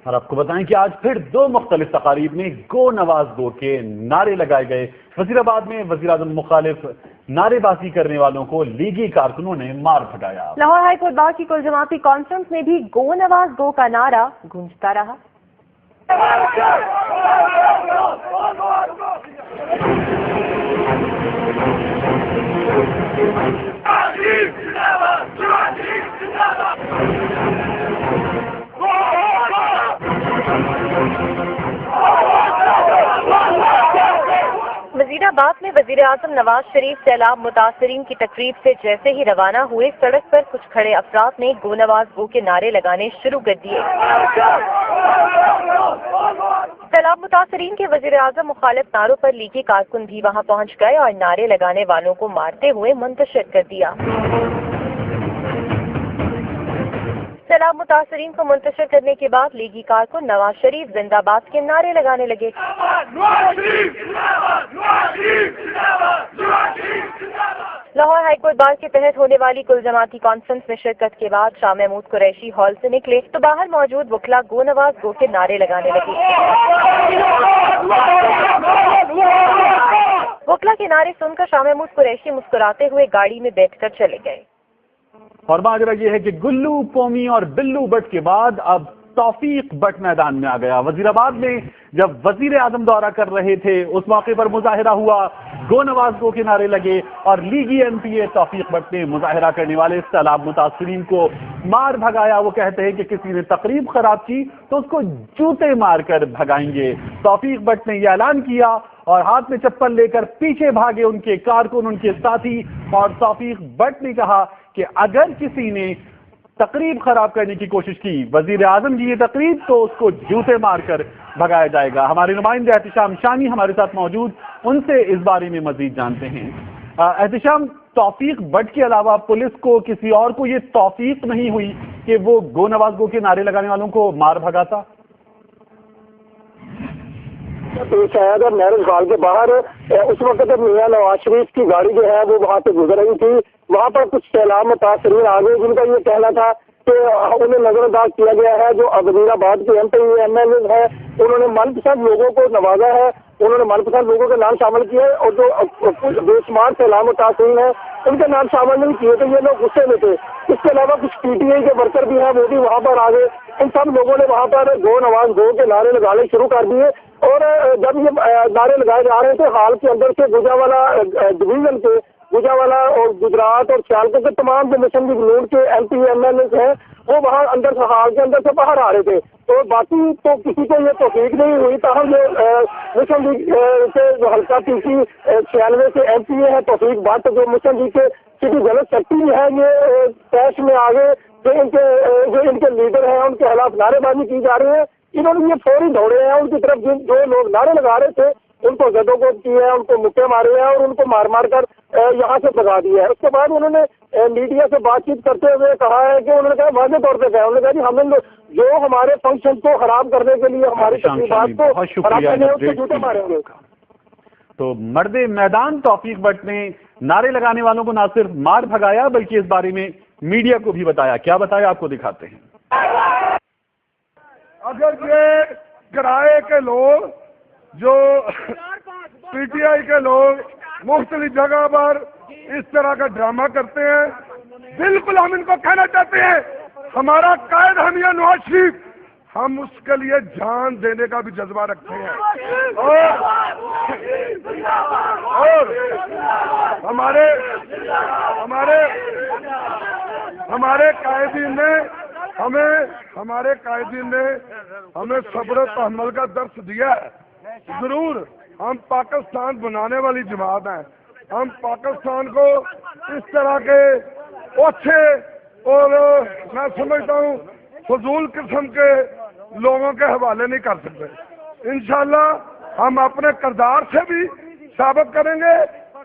اور آپ کو بتائیں کہ آج پھر دو مختلف تقاریب میں گو نواز گو کے نعرے لگائے گئے۔ وزیر آباد میں وزیر اعظم مخالف نعرے بازی کرنے والوں کو لیگی کارکنوں نے مار بھگایا۔ لاہور ہائی کورٹ بار کی کل جماعتی کانفرنس میں بھی گو نواز گو کا نعرہ گونجتا رہا۔ وزیر آباد میں وزیر اعظم نواز شریف سیلاب متاثرین کی تقریب سے جیسے ہی روانہ ہوئے، سڑک پر کچھ کھڑے افراد نے گو نواز گو کے نعرے لگانے شروع کر دیے۔ سیلاب متاثرین کے وزیر اعظم مخالف نعروں پر لیگی کارکن بھی وہاں پہنچ گئے اور نعرے لگانے والوں کو مارتے ہوئے منتشر کر دیا۔ سیلاب متاثرین کو منتشر کرنے کے بعد لیگی کارکن نواز شریف زندہ باد کے نعرے لگانے لگے۔ لاہور ہائی کورٹ بار کے تحت ہونے والی کل جماعتی کانفرنس میں شرکت کے بعد شاہ محمود قریشی ہال سے نکلے تو باہر موجود وکلا گو نواز گو کے نعرے لگانے لگے۔ وکلا کے نعرے سن کر شاہ محمود قریشی مسکراتے ہوئے گاڑی میں بیٹھ کر چلے گئے۔ اور ماجرا یہ ہے کہ گلو پومی اور بلو بٹ کے بعد اب توفیق بٹ میدان میں آ گیا۔ وزیر آباد میں جب وزیر اعظم دورہ کر رہے تھے اس موقع پر مظاہرہ ہوا، گو نواز گو کے نعرے لگے اور لیگی ایم پی اے توفیق بٹ نے مظاہرہ کرنے والے سیلاب متاثرین کو مار بھگایا۔ وہ کہتے ہیں کہ کسی نے تقریب خراب کی تو اس کو جوتے مار کر بھگائیں گے۔ توفیق بٹ نے یہ اعلان کیا اور ہاتھ میں چپل لے کر پیچھے بھاگے ان کے کارکن، ان کے ساتھی، اور توفیق بٹ نے کہا کہ اگر کسی نے تقریب خراب کرنے کی کوشش کی، وزیر اعظم کی یہ تقریب، تو اس کو جوتے مار کر بھگایا جائے گا۔ ہمارے نمائندے احتشام شامی ہمارے ساتھ موجود، ان سے اس بارے میں مزید جانتے ہیں۔ احتشام، توفیق بٹ کے علاوہ پولیس کو کسی اور کو یہ توفیق نہیں ہوئی کہ وہ گو نواز گو کے نعرے لگانے والوں کو مار بھگاتا؟ شاید میرج ہال کے باہر اس وقت میاں نواز شریف کی گاڑی جو ہے وہ وہاں سے گزر رہی تھی، وہاں پر کچھ سیلاب متاثرین آ گئے جن کا یہ کہنا تھا کہ انہیں نظر انداز کیا گیا ہے۔ جو وزیر آباد کے M P M L A ہیں انہوں نے من پسند لوگوں کو نوازا ہے، انہوں نے من پسند لوگوں کے نام شامل کیے، اور جو بے شمار سیلاب متاثرین ہیں ان کے نام شامل نہیں کیے تو یہ لوگ غصے میں تھے۔ اس کے علاوہ کچھ پی ٹی آئی کے ورکر بھی ہیں وہ بھی وہاں پر آ گئے۔ ان سب لوگوں نے وہاں پر گو نواز گو کے نعرے لگانے شروع کر دیے، اور جب یہ نعرے لگائے جا رہے تھے ہال کے اندر سے گوجرانوالہ ڈویژن کے، گوجرانوالہ اور گجرات اور سیالکوٹ کے تمام جو مسلم لیگ نون کے M P M L A ہیں وہ وہاں اندر سے ہال کے اندر سے باہر آ رہے تھے، تو باقی تو کسی کو یہ توفیق نہیں ہوئی۔ تاہم جو مسلم لیگ سے جو حلقہ پی سی 96 سے ایم پی اے ہے توفیق بٹ، جو مسلم لیگ کے سٹی جنرل سیکرٹری ہیں، یہ پیش میں آگے جو ان کے لیڈر ہیں ان کے خلاف نعرے بازی کی جا رہی ہے۔ انہوں نے یہ فوری دوڑے ہیں ان کی طرف، جو لوگ نعرے لگا رہے تھے ان کو زدوں کو کی ہے، ان کو مکے مارے ہیں اور ان کو مار مار کر یہاں سے بھگا دیا ہے۔ اس کے بعد انہوں نے میڈیا سے بات چیت کرتے ہوئے کہا ہے کہ انہوں نے کہا واضح طور پہ کہا، انہوں نے کہا جی ہمیں جو ہمارے فنکشن کو خراب کرنے کے لیے ہماری تقریبات کو خراب کرنے اس کو جوتے ماریں گے۔ تو مرد میدان توفیق بٹ نے نعرے لگانے والوں کو نہ صرف مار بھگایا بلکہ اس بارے میں میڈیا کو بھی بتایا۔ کیا بتایا آپ کو دکھاتے ہیں۔ اگر یہ کرائے کے لوگ جو پی ٹی آئی کے لوگ مختلف جگہ پر اس طرح کا ڈرامہ کرتے ہیں، بالکل ہم ان کو کہنا چاہتے ہیں ہمارا قائد حامیہ نواز شریف، ہم اس کے لیے جان دینے کا بھی جذبہ رکھتے ہیں، اور ہمارے قائدین نے ہمیں صبر و تحمل کا درس دیا ہے۔ ضرور ہم پاکستان بنانے والی جماعت ہیں، ہم پاکستان کو اس طرح کے اچھے اور میں سمجھتا ہوں فضول قسم کے لوگوں کے حوالے نہیں کر سکتے۔ انشاءاللہ ہم اپنے کردار سے بھی ثابت کریں گے،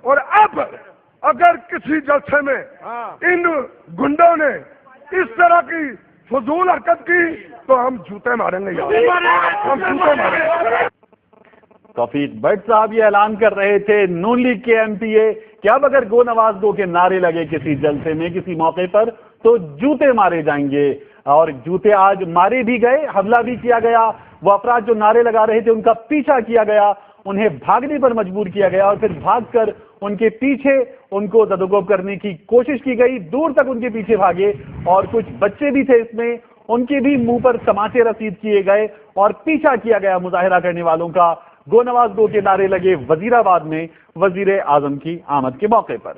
اور اب اگر کسی جلسے میں ان گنڈوں نے اس طرح کی فضول حرکت کی تو ہم جوتے ماریں گے، ہم جوتے ماریں گے۔ توفیق بٹ صاحب یہ اعلان کر رہے تھے نون لیگ کے ایم پی اے کہ اب اگر گو نواز گو کے نعرے لگے کسی جلسے میں کسی موقع پر تو جوتے مارے جائیں گے۔ اور جوتے آج مارے بھی گئے، حملہ بھی کیا گیا، وہ افراد جو نعرے لگا رہے تھے ان کا پیچھا کیا گیا، انہیں بھاگنے پر مجبور کیا گیا اور پھر بھاگ کر ان کے پیچھے ان کو زدوکوب کرنے کی کوشش کی گئی، دور تک ان کے پیچھے بھاگے اور کچھ بچے بھی تھے اس میں، ان کے بھی منہ پر تماچے رسید کیے گئے اور پیچھا کیا گیا مظاہرہ کرنے والوں کا۔ گو نواز گو کے نعرے لگے وزیر آباد میں وزیر اعظم کی آمد کے موقع پر۔